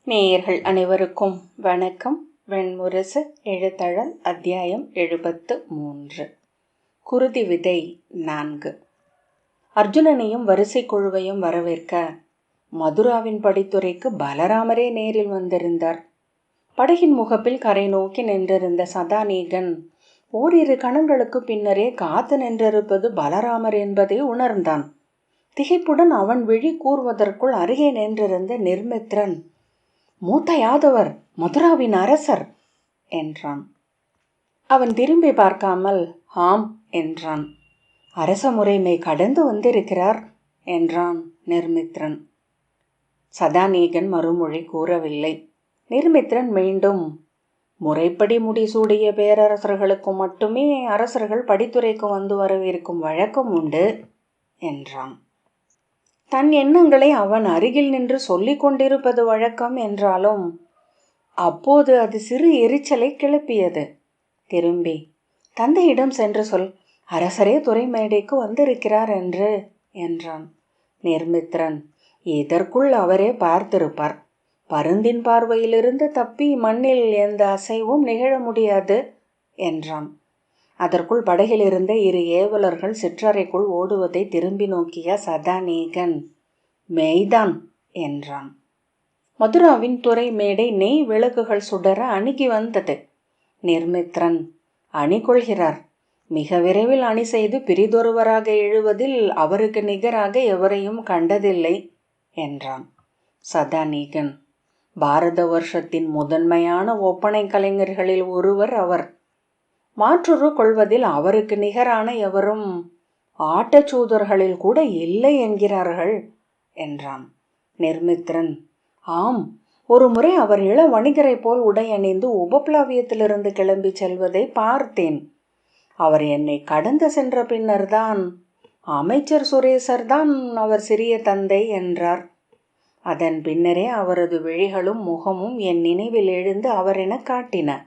நேயர்கள் அனைவருக்கும் வணக்கம். வெண்முரசு எழுத்தழல் அத்தியாயம் 73. குருதி விதை 4. அர்ஜுனனையும் வரிசை குழுவையும் வரவேற்க மதுராவின் படித்துறைக்கு பலராமரே நேரில் வந்திருந்தார். படகின் முகப்பில் கரை நோக்கி நின்றிருந்த சதாநீகன் ஓரிரு கணங்களுக்கு பின்னரே காத்து நின்றிருப்பது பலராமர் என்பதை உணர்ந்தான். திகைப்புடன் அவன் விழி கூறுவதற்குள் அருகே நின்றிருந்த நிர்மித்ரன், "மூத்த யாதவர், மதுராவின் அரசர்" என்றான். அவன் திரும்பி பார்க்காமல் "ஆம்" என்றான். "அரச முறைமை கடந்து வந்திருக்கிறார்" என்றான் நிர்மித்ரன். சதாநீகன் மறுமொழி கூறவில்லை. நிர்மித்ரன் மீண்டும், "முறைப்படி முடிசூடிய பேரரசர்களுக்கு மட்டுமே அரசர்கள் படித்துறைக்கு வந்து வரவிருக்கும் வழக்கம் உண்டு" என்றான். தன் எண்ணங்களை அவன் அருகில் நின்று சொல்லிக் கொண்டிருப்பது வழக்கம் என்றாலும் அப்போது அது சிறு எரிச்சலை கிளப்பியது. திரும்பி, "தந்தையிடம் சென்று சொல், அரசரே துறை மேடைக்கு வந்திருக்கிறார் என்று" என்றான். நிர்மித்ரன், "இதற்குள் அவரே பார்த்திருப்பார். பருந்தின் பார்வையிலிருந்து தப்பி மண்ணில் எந்த அசைவும் நிகழ முடியாது" என்றான். அதற்குள் படகில் இருந்த இரு ஏவலர்கள் சிற்றறைக்குள் ஓடுவதை திரும்பி நோக்கிய சதாநீகன், "மெய்தான்" என்றான். மதுராவின் துறை மேடை நெய் விளக்குகள் சுடர அணுகி வந்தது. நிர்மித்ரன், "அணி கொள்கிறார். மிக விரைவில் அணி செய்து பிரிதொருவராக எழுவதில் அவருக்கு நிகராக எவரையும் கண்டதில்லை" என்றான். சதாநீகன், "பாரத வருஷத்தின் முதன்மையான ஒப்பனை கலைஞர்களில் ஒருவர் அவர். மாற்றுரு கொள்வதில் அவருக்கு நிகரான எவரும் ஆட்டச்சூதர்களில் கூட இல்லை என்கிறார்கள்" என்றான். நிர்மித்ரன், "ஆம், ஒரு முறை அவர் இள வணிகரை போல் உடை அணிந்து உபப்ளவியத்திலிருந்து கிளம்பி செல்வதை பார்த்தேன். அவர் என்னை கடந்து சென்ற பின்னர்தான் அமைச்சர் சுரேசர் தான் அவர் சிறிய தந்தை என்றார். அதன் பின்னரே அவரது விழிகளும் முகமும் என் நினைவில் எழுந்து அவரென காட்டின.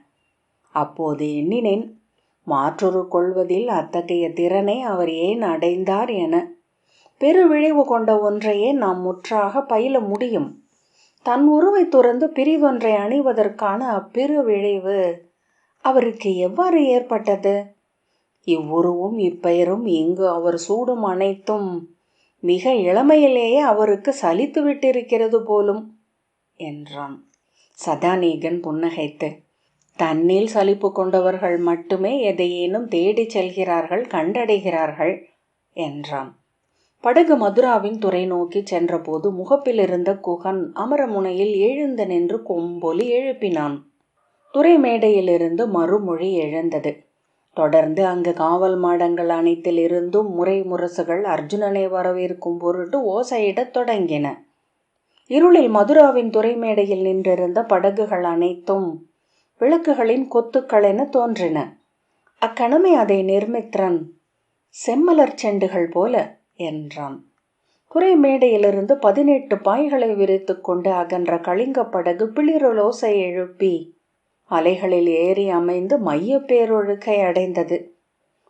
அப்போது எண்ணினேன், மாற்றுரு கொள்வதில் அத்தகைய திறனை அவர் ஏன் அடைந்தார் என. பெருவிழைவு கொண்ட ஒன்றையே நாம் முற்றாக பயில முடியும். தன் உருவை துறந்து பிரிதொன்றை அணிவதற்கான அப்பெருவிழைவு அவருக்கு எவ்வாறு ஏற்பட்டது? இவ்வுருவும் இப்பெயரும் இங்கு அவர் சூடும் அனைத்தும் மிக இளமையிலேயே அவருக்கு சலித்து விட்டிருக்கிறது போலும்" என்றான். சதாநீகன் புன்னகைத்து, "தன்னில் சலிப்பு கொண்டவர்கள் மட்டுமே எதையேனும் தேடிச் செல்கிறார்கள், கண்டடைகிறார்கள்" என்றான். படகு மதுராவின் துறை நோக்கி சென்றபோது முகப்பில் இருந்த குகன் அமரமுனையில் எழுந்து நின்று கொம்பொலி எழுப்பினான். துறை மேடையிலிருந்து மறுமொழி எழுந்தது. தொடர்ந்து அங்கு காவல் மாடங்கள் அனைத்தில் இருந்தும் முறை முரசுகள் அர்ஜுனனை வரவேற்கும் பொருட்டு ஓசையிடத் தொடங்கின. இருளில் மதுராவின் துறை மேடையில் நின்றிருந்த படகுகள் அனைத்தும் விளக்குகளின் கொத்துக்களென தோன்றின. அக்கணமே அதை நிர்மித்ரன், "செம்மலர் செண்டுகள் போல" என்றான். துறை மேடையிலிருந்து 18 பாய்களை விரித்து கொண்டு அகன்ற கலிங்க படகு பிளிரலோசை எழுப்பி அலைகளில் ஏறி அமைந்து மைய பேரொழுக்கை அடைந்தது.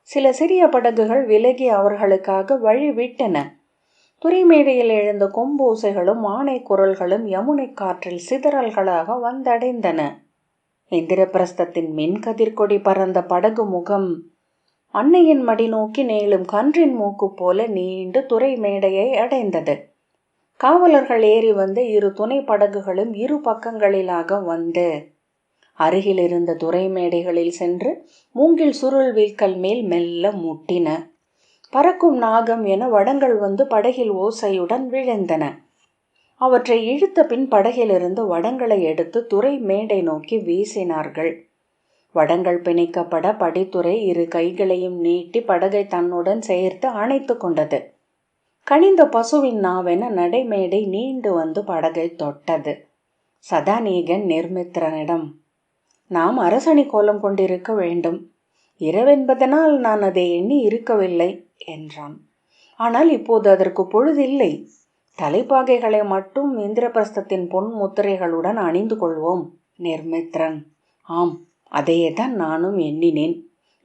சில சிறிய படகுகள் விலகி அவர்களுக்காக வழி விட்டன. துறை மேடையில் எழுந்த கொம்போசைகளும் ஆணை குரல்களும் யமுனை காற்றில் சிதறல்களாக வந்தடைந்தன. இந்திரபிரஸ்தத்தின் மின்கதிர்கொடி பறந்த படகு முகம் அன்னையின் மடி நோக்கி நீளும் கன்றின் மூக்கு போல நீண்டு துறை மேடையை அடைந்தது. காவலர்கள் ஏறி வந்த இரு துணை படகுகளும் இரு பக்கங்களிலாக வந்து அருகில் இருந்த துறை மேடைகளில் சென்று மூங்கில் சுருள் வீக்கல் மேல் மெல்ல முட்டின. பறக்கும் நாகம் என வடங்கள் வந்து படகில் ஓசையுடன் விழுந்தன. அவற்றை இழுத்த பின் படகிலிருந்து வடங்களை எடுத்து துறை மேடை நோக்கி வீசினார்கள். வடங்கள் பிணைக்கப்பட படித்துறை இரு கைகளையும் நீட்டி படகை தன்னுடன் சேர்த்து அணைத்து கொண்டது. கனிந்த பசுவின் நாவென நடைமேடை நீண்டு வந்து படகை தொட்டது. சதாநீகன் நிர்மித்ரனிடம், "நாம் அரசணி கோலம் கொண்டிருக்க வேண்டும். இரவென்பதனால் நான் அதை எண்ணி இருக்கவில்லை" என்றான். "ஆனால் இப்போது அதற்கு பொழுதில்லை. தலைப்பாகைகளை மட்டும் இந்திரபிரஸ்தத்தின் பொன் முத்திரைகளுடன் அணிந்து கொள்வோம்." நிர்மித்ரன், "ஆம், அதையேதான் நானும் எண்ணினேன்.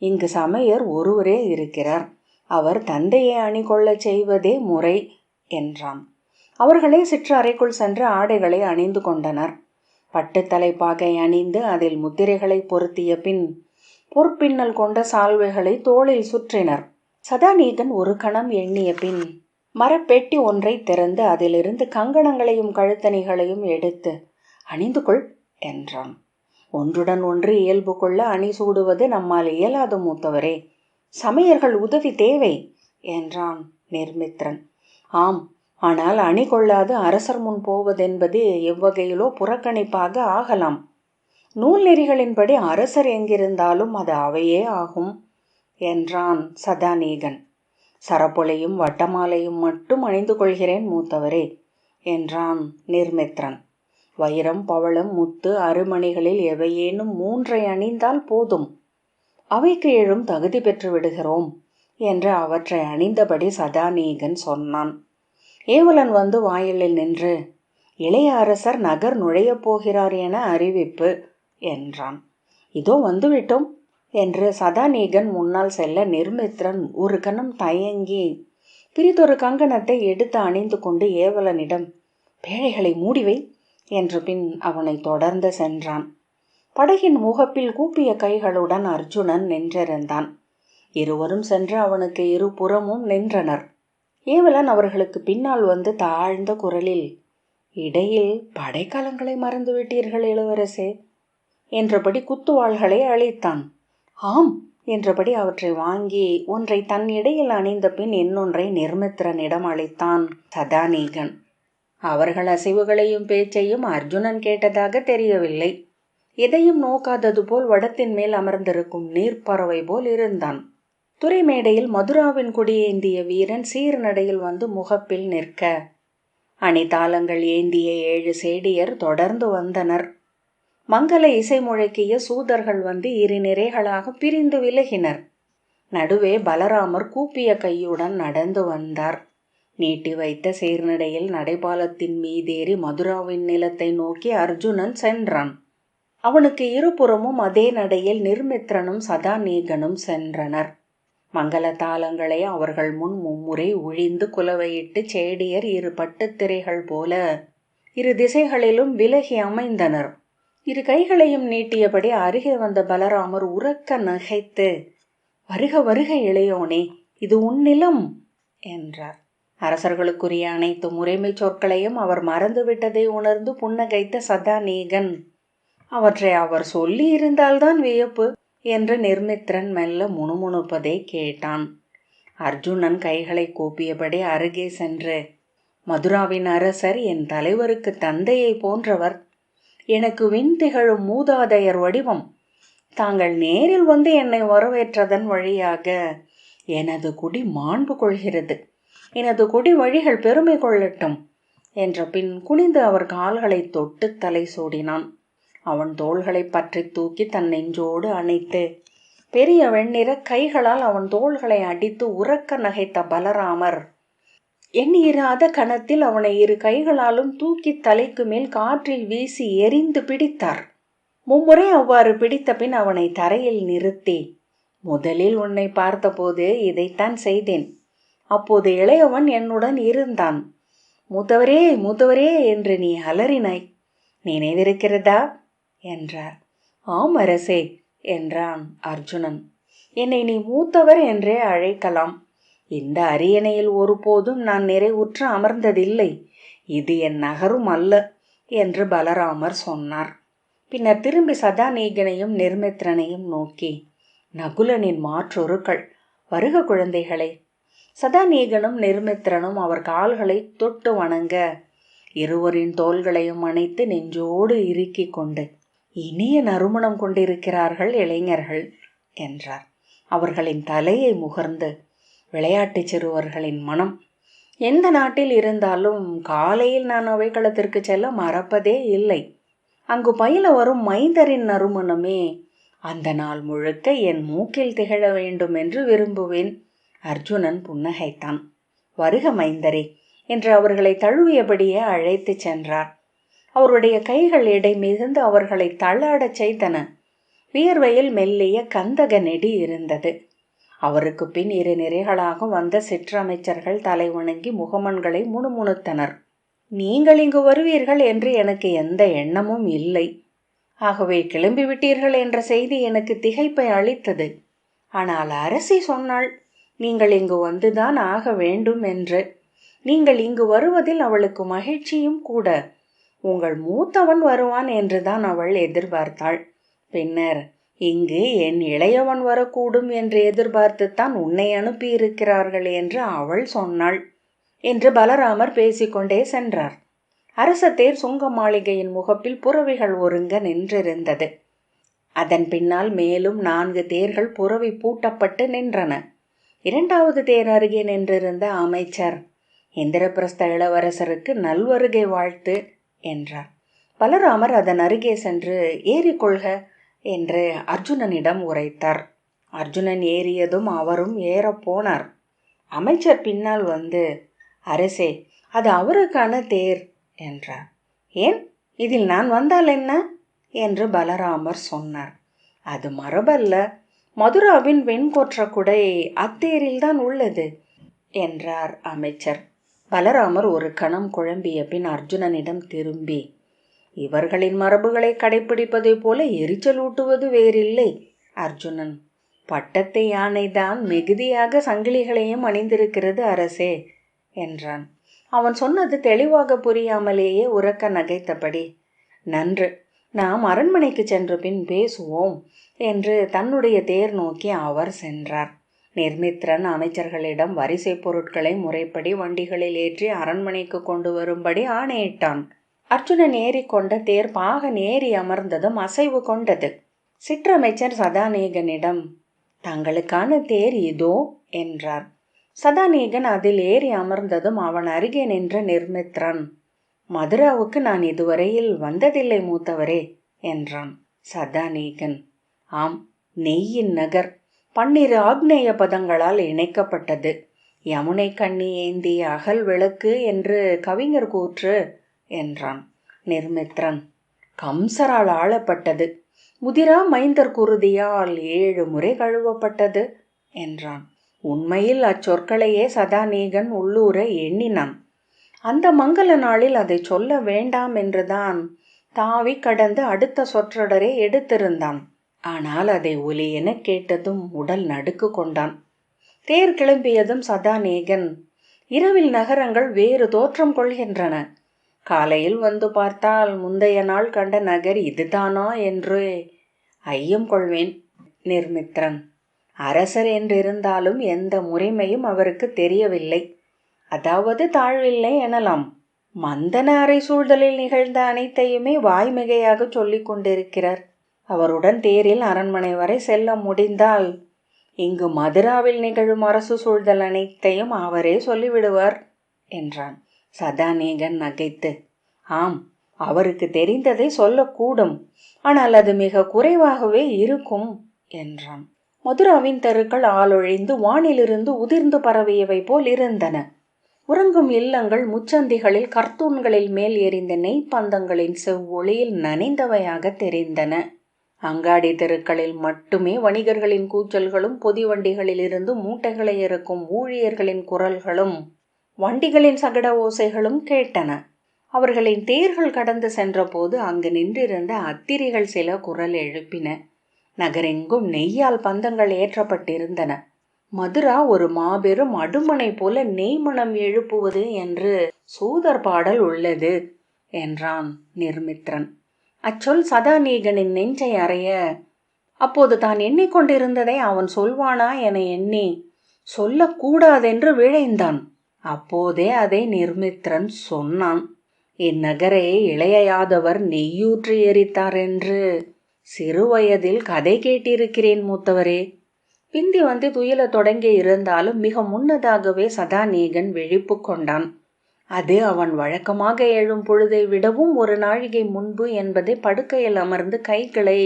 இங்கு சமையர் ஒருவரே இருக்கிறார். அவர் தந்தையை அணி கொள்ளச் செய்வதே முறை" என்றான். அவர்களே சிற்று அறைக்குள் சென்று ஆடைகளை அணிந்து கொண்டனர். பட்டு தலைப்பாகை அணிந்து அதில் முத்திரைகளை பொருத்திய பின் பொற்பின்னல் கொண்ட சால்வைகளை தோளில் சுற்றினர். சதாநீகன் ஒரு கணம் எண்ணிய பின் மரப்பெட்டி ஒன்றை திறந்து அதிலிருந்து கங்கணங்களையும் கழுத்தணிகளையும் எடுத்து அணிந்து கொள் என்றான். ஒன்றுடன் ஒன்று இயல்பு கொள்ள அணி சூடுவது நம்மால் இயலாது மூத்தவரே, சமையர்கள் உதவி தேவை என்றான் நிர்மித்ரன். ஆம், ஆனால் அணி கொள்ளாது அரசர் முன் போவதென்பது எவ்வகையிலோ புறக்கணிப்பாக ஆகலாம். நூல் நெறிகளின்படி அரசர் எங்கிருந்தாலும் அது அவையே ஆகும் என்றான் சதாநீகன். சரப்பொலையும் வட்டமாலையும் மட்டும் அணிந்து கொள்கிறேன் மூத்தவரே என்றான் நிர்மித்ரன். வைரம், பவளம், முத்து, அருமணிகளில் எவையேனும் 3 அணிந்தால் போதும், அவைக்கு எழும் தகுதி பெற்று விடுகிறோம் என்று அவற்றை அணிந்தபடி சதாநீகன் சொன்னான். ஏவலன் வந்து வாயிலில் நின்று, இளைய அரசர் நகர் நுழையப் போகிறார் என அறிவிப்பு என்றான். இதோ வந்துவிட்டோம் என்று சதாநீகன் முன்னால் செல்ல நிர்மித்ரன் ஒரு கணம் தயங்கி பிரிதொரு கங்கணத்தை எடுத்து அணிந்து கொண்டு ஏவலனிடம், பேழைகளை மூடிவை என்று பின் அவனை தொடர்ந்து சென்றான். படகின் முகப்பில் கூப்பிய கைகளுடன் அர்ஜுனன் நின்றிருந்தான். இருவரும் சென்று அவனுக்கு இருபுறமும் நின்றனர். ஏவலன் அவர்களுக்கு பின்னால் வந்து தாழ்ந்த குரலில், இடையில் படைக்கலங்களை மறந்துவிட்டீர்கள் இளவரசே என்றபடி குத்துவாள்களை அளித்தான். ஆம் என்றபடி அவற்றை வாங்கி ஒன்றை தன் இடையில் அணிந்த பின் இன்னொன்றை நிர்மித்ரனிடம் அளித்தான் சதாநீகன். அவர்கள் அசைவுகளையும் பேச்சையும் அர்ஜுனன் கேட்டதாக தெரியவில்லை. எதையும் நோக்காதது போல் வடத்தின் மேல் அமர்ந்திருக்கும் நீர்ப்பறவை போல் இருந்தான். துறைமேடையில் மதுராவின் கொடியேந்திய வீரன் சீர்நடையில் வந்து முகப்பில் நிற்க அணிதாளங்கள் ஏந்திய 7 சேடியர் தொடர்ந்து வந்தனர். மங்கள இசை முழக்கிய சூதர்கள் வந்து 2 நிறைகளாக பிரிந்து விலகினர். நடுவே பலராமர் கூப்பிய கையுடன் நடந்து வந்தார். நீட்டி வைத்த சீர்நடையில் நடைபாலத்தின் மீதேறி மதுராவின் நிலத்தை நோக்கி அர்ஜுனன் சென்றான். அவனுக்கு இருபுறமும் அதே நடையில் நிர்மித்ரனும் சதாநீகனும் சென்றனர். மங்கள தாளங்களை அவர்கள் முன் மும்முறை உழிந்து குலவையிட்டு சேடியர் 2 பட்டுத்திரைகள் போல 2 திசைகளிலும் விலகி அமைந்தனர். 2 கைகளையும் நீட்டியபடி அருகே வந்த பலராமர் உரக்க நகைத்து, வருக வருக இளையோனே, இது உன்னிலம் என்றார். அரசர்களுக்குரிய அனைத்து முறைமை சொற்களையும் அவர் மறந்துவிட்டதை உணர்ந்து புன்னகைத்த சதாநீகன், அவற்றை அவர் சொல்லி இருந்தால்தான் வியப்பு என்று நிர்மித்ரன் மெல்ல முணுமுணுப்பதை கேட்டான். அர்ஜுனன் கைகளை கூப்பியபடி அருகே சென்று, மதுராவின் அரசர் என் தலைவருக்கு தந்தையை போன்றவர், எனக்கு விண் திகழும் மூதாதையர் வடிவம். தாங்கள் நேரில் வந்து என்னை வரவேற்றதன் வழியாக எனது குடி மாண்பு கொள்கிறது. எனது குடி வழிகள் பெருமை கொள்ளட்டும் என்ற பின் குனிந்து அவர் கால்களை தொட்டு தலை சூடினான். அவன் தோள்களை பற்றி தூக்கி தன் நெஞ்சோடு அணைத்து பெரிய வெண்ணிற கைகளால் அவன் தோள்களை அடித்து உரக்க நகைத்த பலராமர் எண்ணியிராத கணத்தில் அவனை 2 கைகளாலும் தூக்கி தலைக்கு மேல் காற்றில் வீசி எரிந்து பிடித்தார். மும்முறை அவ்வாறு பிடித்த பின் அவனை தரையில் நிறுத்தி, முதலில் உன்னை பார்த்தபோது இதைத்தான் செய்தேன். அப்போது இளையவன் என்னுடன் இருந்தான். மூத்தவரே மூத்தவரே என்று நீ அலறினாய், நினைவிருக்கிறதா என்றார். ஆம் அரசே என்றான் அர்ஜுனன். என்னை நீ மூத்தவர் என்றே அழைக்கலாம். இந்த அரியணையில் ஒருபோதும் நான் நிறைவுற்று அமர்ந்ததில்லை. இது என் நகரும் அல்ல என்று பலராமர் சொன்னார். பின்னர் திரும்பி சதாநீகனையும் நிர்மித்ரனையும் நோக்கி, நகுலனின் மாற்றொருக்கள், வருக குழந்தைகளே. சதாநீகனும் நிர்மித்ரனும் அவர் கால்களை தொட்டு வணங்க இருவரின் தோள்களையும் அணைத்து நெஞ்சோடு இறுக்கி கொண்டு, இனிய நறுமணம் கொண்டிருக்கிறார்கள் இளைஞர்கள் என்றார். அவர்களின் தலையை முகர்ந்து, விளையாட்டு சிறுவர்களின் மனம். எந்த நாட்டில் இருந்தாலும் காலையில் நான் அவைக்களத்திற்கு செல்ல மறப்பதே இல்லை. அங்கு பயில வரும் மைந்தரின் நறுமணமே அந்த நாள் முழுக்க என் மூக்கில் திகழ வேண்டும் என்று விரும்புவேன். அர்ஜுனன் புன்னகைத்தான். வருக மைந்தரே என்று அவர்களை தழுவியபடியே அழைத்து சென்றார். அவருடைய கைகள் எடை மிகுந்து அவர்களை தள்ளாடச் செய்தன. வியர்வையில் மெல்லிய கந்தக நெடி இருந்தது. அவருக்கு பின் 2 நிறைகளாக வந்த சிற்றமைச்சர்கள் தலை வணங்கி முகமன்களை முணுமுணுத்தனர். நீங்கள் இங்கு வருவீர்கள் என்று எனக்கு எந்த எண்ணமும் இல்லை. ஆகவே கிளம்பிவிட்டீர்கள் என்ற செய்தி எனக்கு திகைப்பை அளித்தது. ஆனால் அரசி சொன்னாள், நீங்கள் இங்கு வந்துதான் ஆக வேண்டும் என்று. நீங்கள் இங்கு வருவதில் அவளுக்கு மகிழ்ச்சியும் கூட. உங்கள் மூத்தவன் வருவான் என்றுதான் அவள் எதிர்பார்த்தாள். பின்னர் இங்கு என் இளையவன் வரக்கூடும் என்று எதிர்பார்த்துத்தான் உன்னை அனுப்பியிருக்கிறார்கள் என்று அவள் சொன்னாள் என்று பலராமர் பேசிக்கொண்டே சென்றார். அரச தேர் சுங்க மாளிகையின் முகப்பில் புறவிகள் ஒருங்க நின்றிருந்தது. அதன் பின்னால் மேலும் 4 தேர்கள் புறவி பூட்டப்பட்டு நின்றன. 2வது தேர் அருகே நின்றிருந்த அமைச்சர், இந்திரபிரஸ்த இளவரசருக்கு நல்வருகை வாழ்த்து என்றார். பலராமர் அதன் அருகே சென்று ஏறிக்கொள்க என்று அர்ஜுனனிடம் உரைத்தார். அர்ஜுனன் ஏறியதும் அவரும் ஏறப்போனார். அமைச்சர் பின்னால் வந்து, அரசே, அது அவருக்கான தேர் என்றார். ஏன், இதில் நான் வந்தால் என்ன என்று பலராமர் சொன்னார். அது மரபல்ல, மதுராவின் வெண்கொற்ற குடை அத்தேரில்தான் உள்ளது என்றார் அமைச்சர். பலராமர் ஒரு கணம் குழம்பிய பின் அர்ஜுனனிடம் திரும்பி, இவர்களின் மரபுகளை கடைப்பிடிப்பதை போல எரிச்சல் ஊட்டுவது வேறில்லை அர்ஜுனன். பட்டத்து யானைதான் மிகுதியாக சங்கிலிகளையும் அணிந்திருக்கிறது அரசே என்றான். அவன் சொன்னது தெளிவாக புரியாமலேயே உரக்க நகைத்தபடி, நன்று, நாம் அரண்மனைக்கு சென்ற பின் பேசுவோம் என்று தன்னுடைய தேர் நோக்கி அவர் சென்றார். நிர்மித்ரன் அமைச்சர்களிடம் வரிசை பொருட்களை முறைப்படி வண்டிகளில் ஏற்றி அரண்மனைக்கு கொண்டு வரும்படி ஆணையிட்டான். அர்ஜுனன் ஏறிக்கொண்ட தேர் பாகன் ஏறி அமர்ந்ததும் அசைவு கொண்டது. சிற்றமைச்சர் சதாநீகனிடம், தங்களுக்கான தேர் இதோ என்றார். சதாநீகன் அதில் ஏறி அமர்ந்ததும் அவன் அருகே நின்ற நிர்மித்ரன், மதுராவுக்கு நான் இதுவரையில் வந்ததில்லை மூத்தவரே என்றான். சதாநீகன், ஆம், நெய்யின் நகர் 12 ஆக்னேய பதங்களால் இணைக்கப்பட்டது. யமுனை கண்ணி ஏந்திய அகல் விளக்கு என்று கவிஞர் கூற்று என்றான். நிர்மித்ரன், கம்சரால் ஆளப்பட்டது. முதிரா மைந்தர் குருதியால் 7 முறை கழுவப்பட்டது என்றான். உண்மையில் அச்சொற்களையே சதாநீகன் உள்ளூர எண்ணினான். அந்த மங்கள நாளில் அதை சொல்ல வேண்டாம் என்றுதான் தாவி கடந்து அடுத்த சொற்றொடரை எடுத்திருந்தான். ஆனால் அதை ஒலி என கேட்டதும் உடல் நடுக்கு கொண்டான். தேர் கிளம்பியதும் சதாநீகன், இரவில் நகரங்கள் வேறு தோற்றம் கொள்கின்றன. காலையில் வந்து பார்த்தால் முந்தைய நாள் கண்ட நகர் இதுதானா என்று ஐயம் கொள்வேன். நிர்மித்ரன், அரசர் என்றிருந்தாலும் எந்த முறைமையும் அவருக்கு தெரியவில்லை. அதாவது தாழ்வில்லை எனலாம். மந்தன அறை சூழ்தலில் நிகழ்ந்த அனைத்தையுமே வாய்மிகையாக சொல்லிக் கொண்டிருக்கிறார். அவருடன் தேரில் அரண்மனை வரை செல்ல முடிந்தால் இங்கு மதுராவில் நிகழும் அரசு சூழ்தல் அனைத்தையும் அவரே சொல்லிவிடுவார் என்றான். சதாநீகன் நகைத்து, ஆம், அவருக்கு தெரிந்ததை சொல்லக்கூடும். ஆனால் அது மிக குறைவாகவே இருக்கும் என்றான். மதுராவின் தெருக்கள் ஆளொழிந்து வானிலிருந்து உதிர்ந்து பரவியவை போல் இருந்தன. உறங்கும் இல்லங்கள் முச்சந்திகளில் கர்த்தூன்களில் மேல் எரிந்த நெய்ப்பந்தங்களின் செவ்வொளியில் நனைந்தவையாக தெரிந்தன. அங்காடி தெருக்களில் மட்டுமே வணிகர்களின் கூச்சல்களும் பொதி வண்டிகளில் இருந்து மூட்டைகளை இறக்கும் ஊழியர்களின் குரல்களும் வண்டிகளின் சகட ஓசைகளும் கேட்டன. அவர்களின் தேர்கள் கடந்து சென்றபோது அங்கு நின்றிருந்த அத்திரிகள் சில குரல் எழுப்பின. நகரெங்கும் நெய்யால் பந்தங்கள் ஏற்றப்பட்டிருந்தன. மதுரா ஒரு மாபெரும் அடுமனை போல நெய்மணம் எழுப்புவது என்று சூதர் பாடல் உள்ளது என்றான் நிர்மித்ரன். அச்சொல் சதாநீகனின் நெஞ்சை அறைய, அப்போது தான் எண்ணிக்கொண்டிருந்ததை அவன் சொல்வானா என எண்ணி சொல்லக்கூடாதென்று விழைந்தான். அப்போதே அதை நிர்மித்ரன் சொன்னான். இந்நகரை இளைய யாதவர் நெய்யூற்று எரித்தார் என்று சிறுவயதில் கதை கேட்டிருக்கிறேன் மூத்தவரே. பிந்தி வந்து துயில தொடங்கி இருந்தாலும் மிக முன்னதாகவே சதாநீகன் விழிப்பு கொண்டான். அது அவன் வழக்கமாக எழும் பொழுதை விடவும் ஒரு நாழிகை முன்பு என்பதை படுக்கையில் அமர்ந்து கைகளை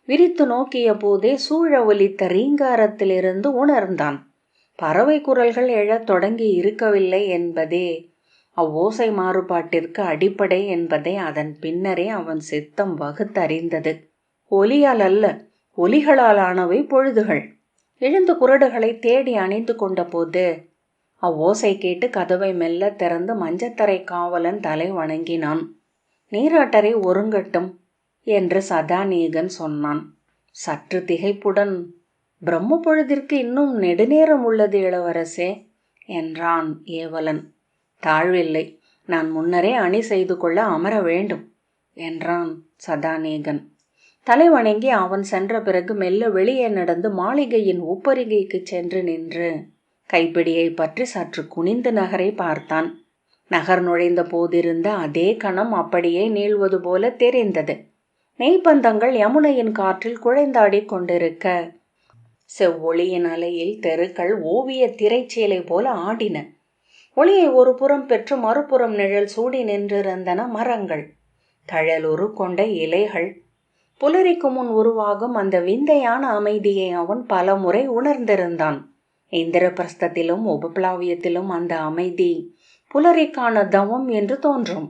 விரித்து நோக்கிய போதே சூழ ஒலித்த ரீங்காரத்திலிருந்து உணர்ந்தான். பறவை குரல்கள் எழத் தொடங்கி இருக்கவில்லை என்பதே அவ்வோசை மாறுபாட்டிற்கு அடிப்படை என்பதை அதன் பின்னரே அவன் சித்தம் வகுத்தறிந்தது. ஒலியால் அல்ல, ஒலிகளால் ஆனவை பொழுதுகள். எழுந்து குரடுகளை தேடி அணிந்து கொண்ட போது அவ்வோசை கேட்டு கதவை மெல்ல திறந்து மஞ்சத்தரை காவலன் தலை வணங்கினான். நீராட்டரை ஒருங்கட்டும் என்று சதாநீகன் சொன்னான். சற்று திகைப்புடன், பிரம்ம பொழுதிற்கு இன்னும் நெடுநேரம் உள்ளது இளவரசே என்றான் ஏவலன். தாழ்வில்லை, நான் முன்னரே அணி செய்து கொள்ள அமர வேண்டும் என்றான் சதாநீகன். தலை வணங்கி அவன் சென்ற பிறகு மெல்ல வெளியே நடந்து மாளிகையின் உப்பரிகைக்கு சென்று நின்று கைப்பிடியை பற்றி சற்று குனிந்து நகரை பார்த்தான். நகர் நுழைந்த போதிருந்த அதே கணம் அப்படியே நீள்வது போல தெரிந்தது. நெய்பந்தங்கள் யமுனையின் காற்றில் குழைந்தாடி கொண்டிருக்க, செவ்வொளியின் அலையில் தெருக்கள் ஓவிய திரைச்சீலை போல ஆடின. ஒளியை ஒரு புறம் பெற்று மறுபுறம் நிழல் சூடி நின்றிருந்தன மரங்கள், தழலுரு கொண்ட இலைகள். புலரிக்கு முன் உருவாகும் அந்த விந்தையான அமைதியை அவன் பல முறை உணர்ந்திருந்தான். இந்திரபிரஸ்தத்திலும் உபப்ளாவியத்திலும் அந்த அமைதி புலரிக்கான தவம் என்று தோன்றும்.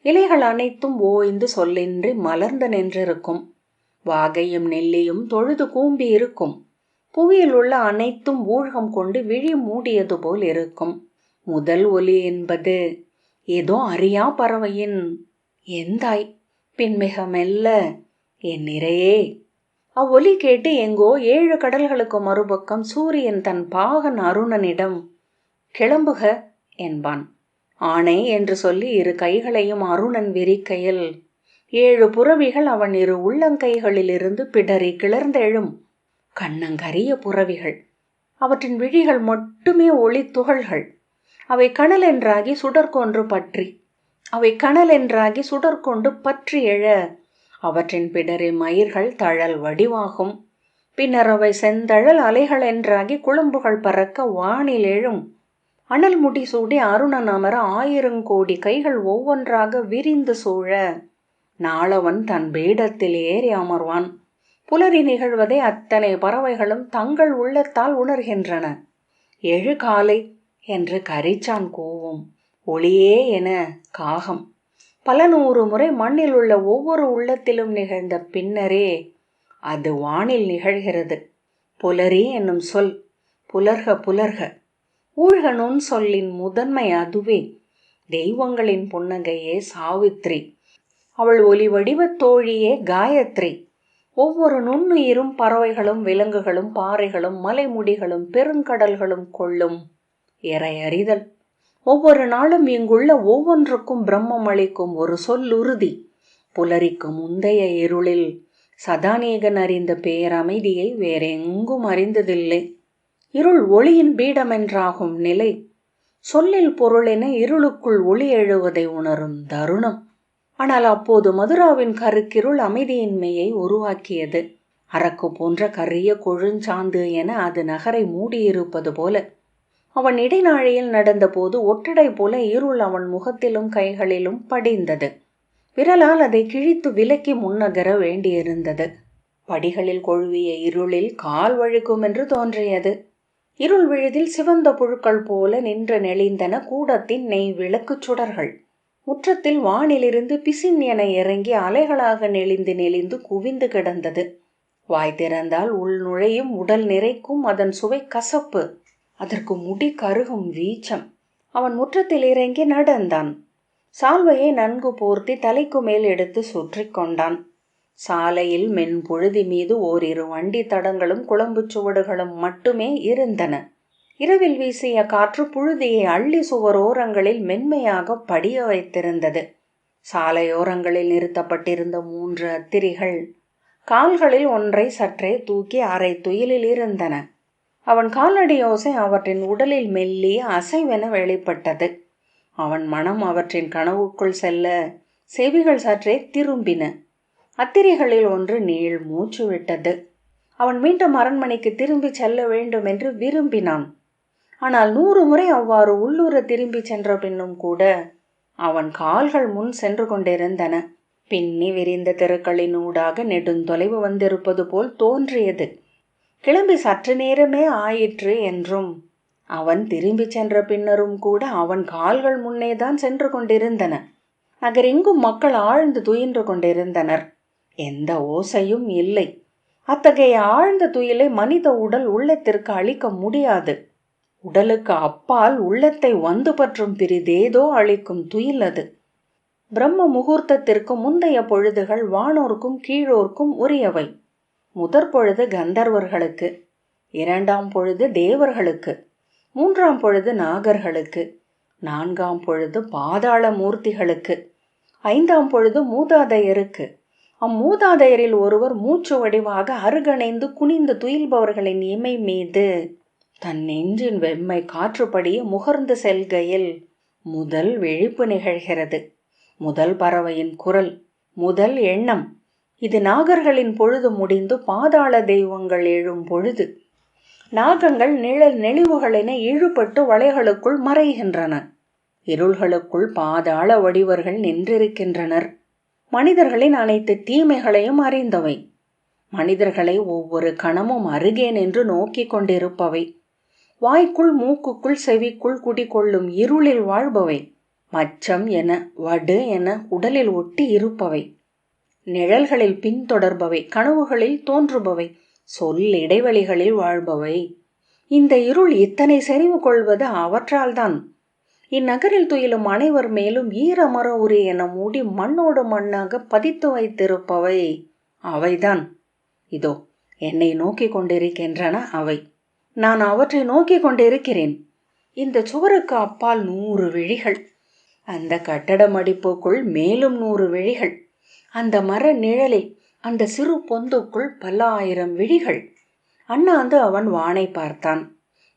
இலைகள் அனைத்தும் ஓய்ந்து சொல்லின்றி மலர்ந்து நின்றிருக்கும். வாகையும் நெல்லியும் தொழுது கூம்பி இருக்கும். புவியில் உள்ள அனைத்தும் ஊழ்கம் கொண்டு விழி மூடியது போல் இருக்கும். முதல் ஒலி என்பது ஏதோ அறியா பறவையின் எந்தாய். பின்மிக மெல்ல, என் நிறையே. அவ்வொலி கேட்டு எங்கோ 7 கடல்களுக்கு மறுபக்கம் சூரியன் தன் பாகன் அருணனிடம் கிளம்புக என்பான். ஆணை என்று சொல்லி 2 கைகளையும் அருணன் விரிக்கையில் 7 புறவிகள் அவன் 2 உள்ளங்கைகளிலிருந்து பிடரி கிளர்ந்தெழும். கண்ணங்கரிய புறவிகள். அவற்றின் விழிகள் மட்டுமே ஒளி துகள்கள். அவை கனலென்றாகி சுடர்கொண்டு பற்றி எழ அவற்றின் பிடரி மயிர்கள் தழல் வடிவாகும். பின்னர் அவை செந்தழல் அலைகள் என்றாகி குழம்புகள் பறக்க வானில் எழும். அனல் முடி சூடி அருணன் அமர 1000 கோடி கைகள் ஒவ்வொன்றாக விரிந்து சூழ நாளவன் தன் பீடத்தில் ஏறி அமர்வான். புலரி நிகழ்வதை அத்தனை பறவைகளும் தங்கள் உள்ளத்தால் உணர்கின்றன. 7 காலை என்று கரிச்சான் கூவும். ஒளியே என காகம். பல 100 முறை மண்ணில் உள்ள ஒவ்வொரு உள்ளத்திலும் நிகழ்ந்த பின்னரே அது வானில் நிகழ்கிறது. புலரி என்னும் சொல் புலர்க புலர்க. ஊழ்க நுண் சொல்லின் முதன்மை அதுவே. தெய்வங்களின் புன்னகையே சாவித்ரி. அவள் ஒலி வடிவத் தோழியே காயத்ரி. ஒவ்வொரு நுண்ணுயிரும் பறவைகளும் விலங்குகளும் பாறைகளும் மலைமுடிகளும் பெருங்கடல்களும் கொள்ளும் இறையறிதல். ஒவ்வொரு நாளும் இங்குள்ள ஒவ்வொன்றுக்கும் பிரம்மம் அளிக்கும் ஒரு சொல்லுறுதி. புலரிக்கு முந்தைய இருளில் சதாநீகன் அறிந்த பேரமைதியை வேறெங்கும் அறிந்ததில்லை. இருள் ஒளியின் பீடமென்றாகும் நிலை. சொல்லில் பொருளென இருளுக்குள் ஒளி எழுவதை உணரும் தருணம். ஆனால் அப்போது மதுராவின் கருக்கிருள் அமைதியின்மையை உருவாக்கியது. அரக்கு போன்ற கரிய கொழுஞ்சாந்து என அது நகரை மூடியிருப்பது போல. அவன் இடைநாழியில் நடந்தபோது ஒட்டடை போல இருள் அவன் முகத்திலும் கைகளிலும் படிந்தது. விரலால் அதை கிழித்து விலக்கி முன்னகர வேண்டியிருந்தது. படிகளில் கொழுவிய இருளில் கால் வழுக்கும் என்று தோன்றியது. இருள் விழுதில் சிவந்த புழுக்கள் போல நின்று நெளிந்தன கூடத்தின் நெய் விளக்குச் சுடர்கள். முற்றத்தில் வானிலிருந்து பிசின் என இறங்கி அலைகளாக நெளிந்து நெளிந்து குவிந்து கிடந்தது. வாய் திறந்தால் உள் நுழையும் உடல் நிறைக்கும் அதன் சுவை கசப்பு. அதற்கு முடி கருகும் வீச்சம். அவன் முற்றத்தில் இறங்கி நடந்தான். சால்வையை நன்கு போர்த்தி தலைக்கு மேல் எடுத்து சுற்றி கொண்டான். சாலையில் மென்பொழுதி மீது 2 வண்டி தடங்களும் குழம்பு சுவடுகளும் மட்டுமே இருந்தன. இரவில் வீசிய காற்று புழுதியை அள்ளி சுவரோரங்களில் மென்மையாக படிய வைத்திருந்தது. சாலையோரங்களில் நிறுத்தப்பட்டிருந்த 3 அத்திரிகள் கால்களில் ஒன்றை சற்றே தூக்கி அரை துயிலில் இருந்தன. அவன் காலடி யோசை அவற்றின் உடலில் மெல்லிய அசைவென வெளிப்பட்டது. அவன் மனம் அவற்றின் கனவுக்குள் செல்ல செவிகள் சற்றே திரும்பின. அத்திரிகளில் ஒன்று நீள் மூச்சு விட்டது. அவன் மீண்டும் அரண்மனைக்கு திரும்பி செல்ல வேண்டும் என்று விரும்பினான். ஆனால் 100 முறை அவ்வாறு உள்ளூர திரும்பி சென்ற பின்னும் கூட அவன் கால்கள் முன் சென்று கொண்டிருந்தன. பின்னி விரிந்த தெருக்களின் ஊடாக நெடுந்தொலைவு வந்திருப்பது போல் தோன்றியது. கிளம்பி சற்று நேரமே ஆயிற்று என்றும் அவன் திரும்பி சென்ற பின்னரும் கூட அவன் கால்கள் முன்னேதான் சென்று கொண்டிருந்தன. நகரெங்கும் மக்கள் ஆழ்ந்து துயின்று கொண்டிருந்தனர். எந்த ஓசையும் இல்லை. அத்தகைய ஆழ்ந்த துயிலை மனித உடல் உள்ளத்திற்கு அளிக்க முடியாது. உடலுக்கு அப்பால் உள்ளத்தை வந்து பற்றும் பிரிதேதோ அளிக்கும் துயில் அது. பிரம்ம முகூர்த்தத்திற்கு முந்தைய பொழுதுகள் வானோர்க்கும் கீழோர்க்கும் உரியவை. முதற் பொழுது கந்தர்வர்களுக்கு, இரண்டாம் பொழுது தேவர்களுக்கு, மூன்றாம் பொழுது நாகர்களுக்கு, நான்காம் பொழுது பாதாள மூர்த்திகளுக்கு, ஐந்தாம் பொழுது மூதாதையருக்கு. அம்மூதாதையரில் ஒருவர் மூச்சு வடிவாக அருகணைந்து குனிந்து துயில்பவர்களின் இமை மீது தன் நெஞ்சின் வெம்மை காற்றுப்படியே முகர்ந்து செல்கையில் முதல் விழிப்பு நிகழ்கிறது. முதல் பறவையின் குரல், முதல் எண்ணம். இது நாகர்களின் பொழுது முடிந்து பாதாள தெய்வங்கள் எழும் பொழுது. நாகங்கள் நிழல் நெளிவுகளென இழுபட்டு வளைகளுக்குள் மறைகின்றன. இருள்களுக்குள் பாதாள வடிவர்கள் நின்றிருக்கின்றனர். மனிதர்களின் அனைத்து தீமைகளையும் அறிந்தவை. மனிதர்களை ஒவ்வொரு கணமும் அருகே நின்று நோக்கி கொண்டிருப்பவை. வாய்க்குள் மூக்குக்குள் செவிக்குள் குடிகொள்ளும் இருளில் வாழ்பவை. மச்சம் என வடு என உடலில் ஒட்டி இருப்பவை. நிழல்களில் பின்தொடர்பவை, கனவுகளில் தோன்றுபவை, சொல் இடைவெளிகளில் வாழ்பவை. இந்த இருள் இத்தனை செறிவு கொள்வது அவற்றால்தான். இந்நகரில் துயிலும் அனைவர் மேலும் ஈரமர உரி என மூடி மண்ணோடு மண்ணாக பதித்து வைத்திருப்பவை அவைதான். இதோ என்னை நோக்கி கொண்டிருக்கின்றன அவை. நான் அவற்றை நோக்கி கொண்டிருக்கிறேன். இந்த சுவருக்கு அப்பால் 100 விழிகள். அந்த கட்டட மடிப்புக்குள் மேலும் 100 விழிகள். அந்த மர நிழலில் அந்த சிறு பொந்துக்குள் பல ஆயிரம் விழிகள். அண்ணாந்து அவன் வானை பார்த்தான்.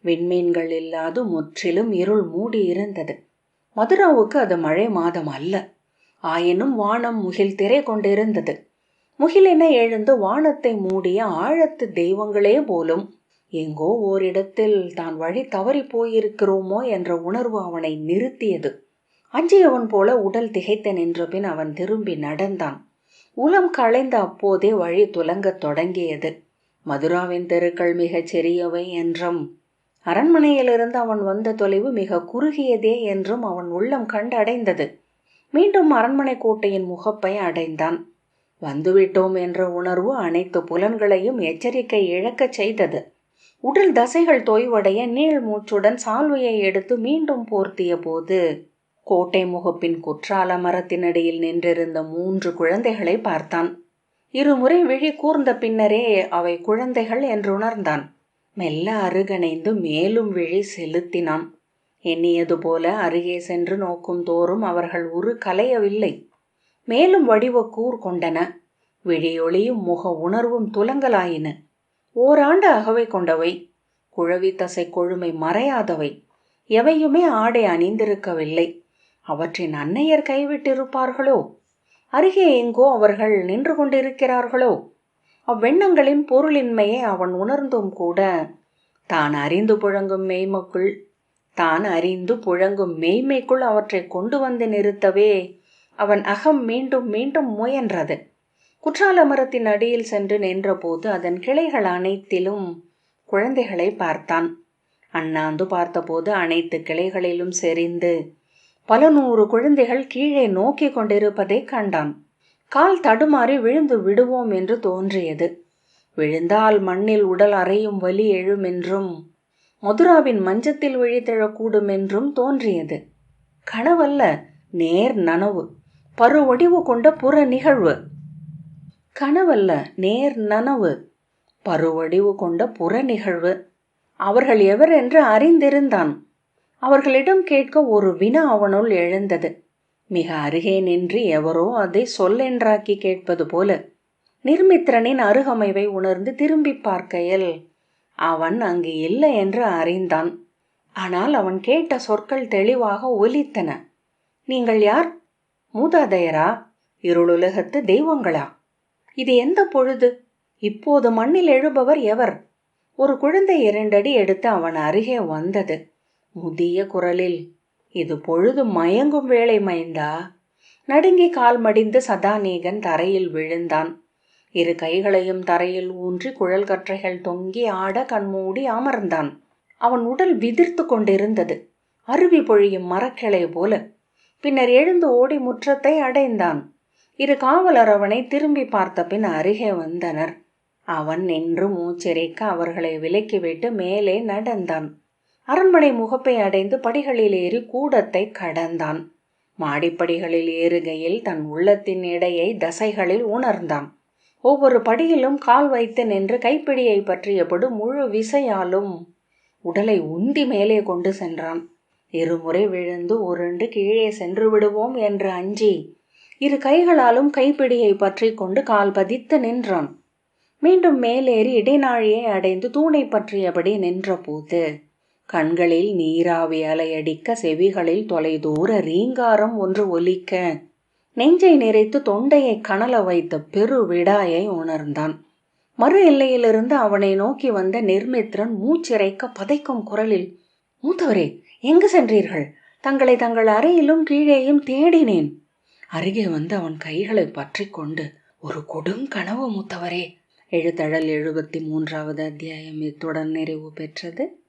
விண்மீன்கள் இல்லாது முற்றிலும் இருள் மூடி இருந்தது. மதுராவுக்கு அது மழை மாதம் அல்ல. ஆயினும் வானம் முகில் திரை கொண்டிருந்தது. முகிலென எழுந்து வானத்தை மூடிய ஆழத்து தெய்வங்களே போலும் எங்கோ ஓரிடத்தில் தான் வழி தவறி போயிருக்கிறோமோ என்ற உணர்வு அவனை நிறுத்தியது. அஞ்சியவன் போல உடல் திகைத்து நின்ற பின் அவன் திரும்பி நடந்தான். உளம் களைந்த அப்போதே வழி துலங்கத் தொடங்கியது. மதுராவின் தெருக்கள் மிகச் சிறியவை என்றும் அரண்மனையிலிருந்து அவன் வந்த தொலைவு மிக குறுகியதே என்றும் அவன் உள்ளம் கண்டடைந்தது. மீண்டும் அரண்மனை கோட்டையின் முகப்பை அடைந்தான். வந்துவிட்டோம் என்ற உணர்வு அனைத்து புலன்களையும் எச்சரிக்கை இழக்கச் செய்தது. உடல் தசைகள் தொய்வடைய நீள் மூச்சுடன் சால்வையை எடுத்து மீண்டும் போர்த்திய போது கோட்டை முகப்பின் குற்றால மரத்தினடியில் நின்றிருந்த 3 குழந்தைகளை பார்த்தான். இருமுறை விழி கூர்ந்த பின்னரே அவை குழந்தைகள் என்றுணர்ந்தான். மெல்ல அருகணைந்து மேலும் விழி செலுத்தினான். எண்ணியது போல அருகே சென்று நோக்கும் தோறும் அவர்கள் உரு கலையவில்லை. மேலும் வடிவ கூர் கொண்டன. விழியொளியும் முக உணர்வும் துலங்கலாயின. ஓராண்டு அகவை கொண்டவை. குழவி தசை கொழுமை மறையாதவை. எவையுமே ஆடை அணிந்திருக்கவில்லை. அவற்றின் அன்னையர் கைவிட்டிருப்பார்களோ? அருகே எங்கோ அவர்கள் நின்று கொண்டிருக்கிறார்களோ? அவ்வெண்ணங்களின் பொருளின்மையை அவன் உணர்ந்தும் கூட தான் அறிந்து புழங்கும் மெய்மைக்குள் அவற்றை கொண்டு வந்து நிறுத்தவே அவன் அகம் மீண்டும் மீண்டும் முயன்றது. குற்றால மரத்தின் அடியில் சென்று நின்றபோது அதன் கிளைகள் அனைத்திலும் குழந்தைகளை பார்த்தான். அண்ணாந்து பார்த்தபோது அனைத்து கிளைகளிலும் செறிந்து பல 100 குழந்தைகள் கீழே நோக்கி கொண்டிருப்பதை கண்டான். கால் தடுமாறி விழுந்து விடுவோம் என்று தோன்றியது. விழுந்தால் மண்ணில் உடல் அறையும் வலி எழுமென்றும் மதுராவின் மஞ்சத்தில் விழித்தெழக்கூடும் என்றும் தோன்றியது. கனவல்ல, நேர் நனவு. பருவடிவு கொண்ட புற நிகழ்வு. கனவல்ல, நேர் நனவு. பருவடிவு கொண்ட புற நிகழ்வு. அவர்கள் எவர் என்று அறிந்திருந்தான். அவர்களிடம் கேட்க ஒரு வினா அவனுள் எழுந்தது. மிக அருகே நின்று எவரோ அதை சொல்லென்றாக்கி கேட்பது போல. நிர்மித்திரனின் அருகமைவை உணர்ந்து திரும்பி பார்க்கையில் அவன் அங்கு இல்லை என்று அறிந்தான். ஆனால் அவன் கேட்ட சொற்கள் தெளிவாக ஒலித்தன. நீங்கள் யார்? மூதாதையரா? இருளுலகத்து தெய்வங்களா? இது எந்த பொழுது? இப்போது மண்ணில் எழுபவர் எவர்? ஒரு குழந்தை 2 அடி எடுத்து அவன் அருகே வந்தது. முதிய குரலில், இது பொழுது மயங்கும் வேளை மைந்தா. நடுங்கி கால் மடிந்து சதாநீகன் தரையில் விழுந்தான். 2 கைகளையும் தரையில் ஊன்றி குழல் கற்றைகள் தொங்கி ஆட கண்மூடி அமர்ந்தான். அவன் உடல் விதிர்த்து கொண்டிருந்தது, அருவி பொழியும் மரக்கிளை போல. பின்னர் எழுந்து ஓடி முற்றத்தை அடைந்தான். 2 காவலர் அவனை திரும்பி பார்த்த பின் அருகே வந்தனர். அவன் நின்று மூச்சிறைக்க அவர்களை விலக்கிவிட்டு மேலே நடந்தான். அரண்மனை முகப்பை அடைந்து படிகளில் ஏறி கூடத்தை கடந்தான். மாடிப்படிகளில் ஏறுகையில் தன் உள்ளத்தின் எடையை தசைகளில் உணர்ந்தான். ஒவ்வொரு படியிலும் கால் வைத்து நின்று கைப்பிடியை பற்றியபடி முழு விசையாலும் உடலை உந்தி மேலே கொண்டு சென்றான். இருமுறை விழுந்து உருண்டு கீழே சென்று விடுவோம் என்று அஞ்சி இரு கைகளாலும் கைப்பிடியை பற்றி கொண்டு கால் பதித்து நின்றான். மீண்டும் மேலேறி இடைநாழியை அடைந்து தூணை பற்றியபடி நின்றபோது கண்களில் நீராவி அலையடிக்க, செவிகளில் தொலைதூர ரீங்காரம் ஒன்று ஒலிக்க, நெஞ்சை நிறைத்து தொண்டையை கனல வைத்த பெரு விடாயை உணர்ந்தான். மறு எல்லையிலிருந்து அவனை நோக்கி வந்த நிர்மித்ரன் மூச்சிறைக்க பதைக்கும் குரலில், மூத்தவரே, எங்கு சென்றீர்கள்? தங்களை தங்கள் அறையிலும் கீழேயும் தேடினேன். அருகே வந்து அவன் கைகளை பற்றி கொண்டு, ஒரு கொடுங்கனவு மூத்தவரே. எழுத்தழல் 73வது அத்தியாயம் இத்துடன் நிறைவு பெற்றது.